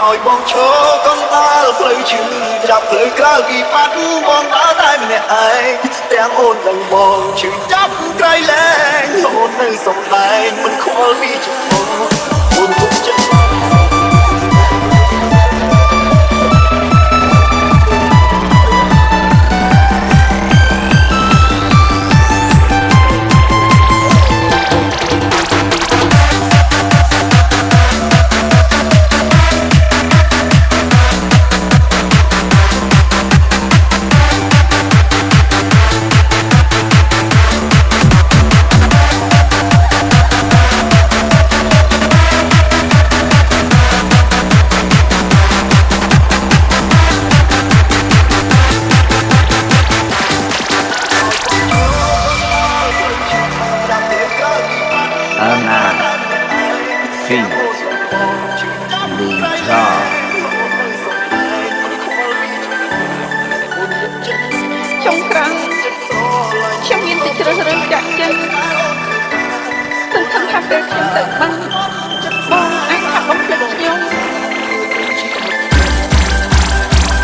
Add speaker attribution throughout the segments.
Speaker 1: ឲ្យបងឈរកុំដើរផ្លូវឈឺចាប់ផ្លូវក្រៅពីបាត់បងដើរតែម្នាក់ឯងទាំងអូនទាំងបងឈឺចាប់ក្រៃលែងអូននៅសំដែងមិនខ្វល់ពីចំពោះអូនទុកចិត្ត
Speaker 2: ចុងក្រោយខ្ញុំមានតែជ្រើសរើសចាក់ចិត្តទន្ទឹមថាពេលខ្ញុំទៅបាំងបងអាចថាបំភ្លេចខ្ញុំ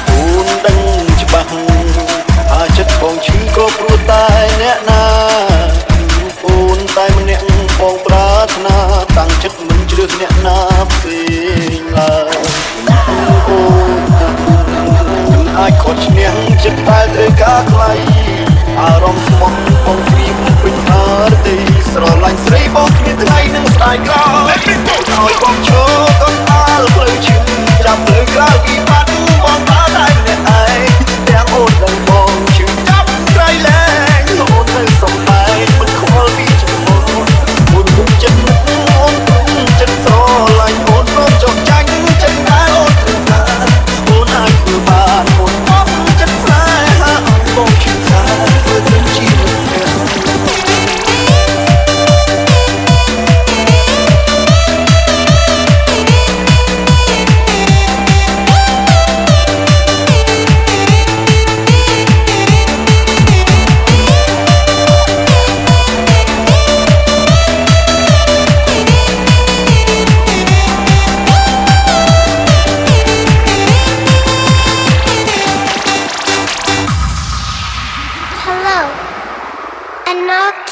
Speaker 1: អូនដឹងច្បាស់ថាចិត្តបងឈឺក៏ព្រោះតែអ្នកណាអូនតែម្នាក់បងប្រាថ្នាតាំងចិត្តមិនជ្រើសអ្នកណាផ្សេងឡើយអូនអាចខត់ឈ្នះចិត្តតែត្រូវការថ្លៃអារម្មណ៍ស្មោះបងព្រៀងពេញអរទេស្រឡាញ់ស្រីបងគ្មានថ្ងៃនឹងស្ដាយក្រោយឲ្យបងឈរកុំអាលផ្លូវឈឺចាប់ផ្លូវក្រៅពីបាត់បងដើរតែម្នាក់ឯងទាំងអូនទាំងបងឈឺចាប់ក្រៃលែងអូននៅសំដែងមិនខ្វល់ពីចំពោះអូនទុកចិត្តអូនទុកចិត្តស្រឡាញ់អូនព្រមចុះចាញ់ចិត្តតែអូនធ្វើបានអូនអាចធ្វើបានអូនអត់ចិត្តស្នេហាអូនបងឈឺថាធ្វើទៅជា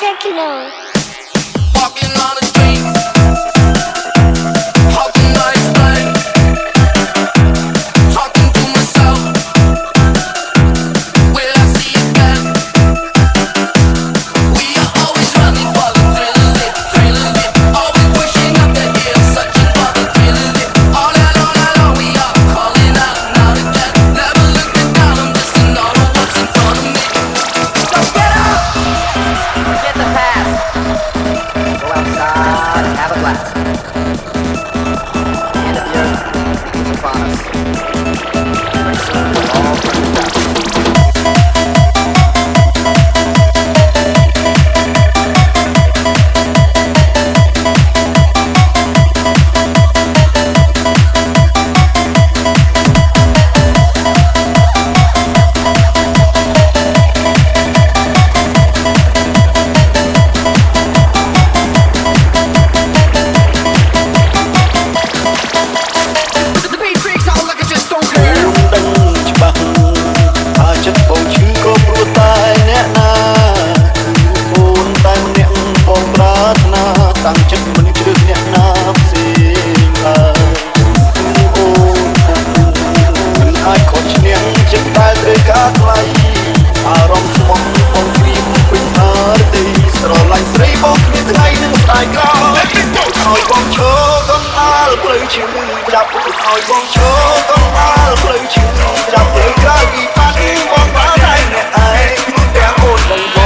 Speaker 3: Techno.
Speaker 4: Walking on the street, how can I explain? Talking to myself, will I see again? We are always running for the thrill of it, always pushing up the hill, searching for the thrill of it. All along, we are calling out now and then. Never looking down, I'm just another what's in front of me. So get up, forget the past. Go outside and have a blast. The end of the earth is upon us. Pretty soon we'll all burn to dust. Hãy subscribe cho kênh Ghiền Mì Gõ để không bỏ lỡ những video hấp dẫn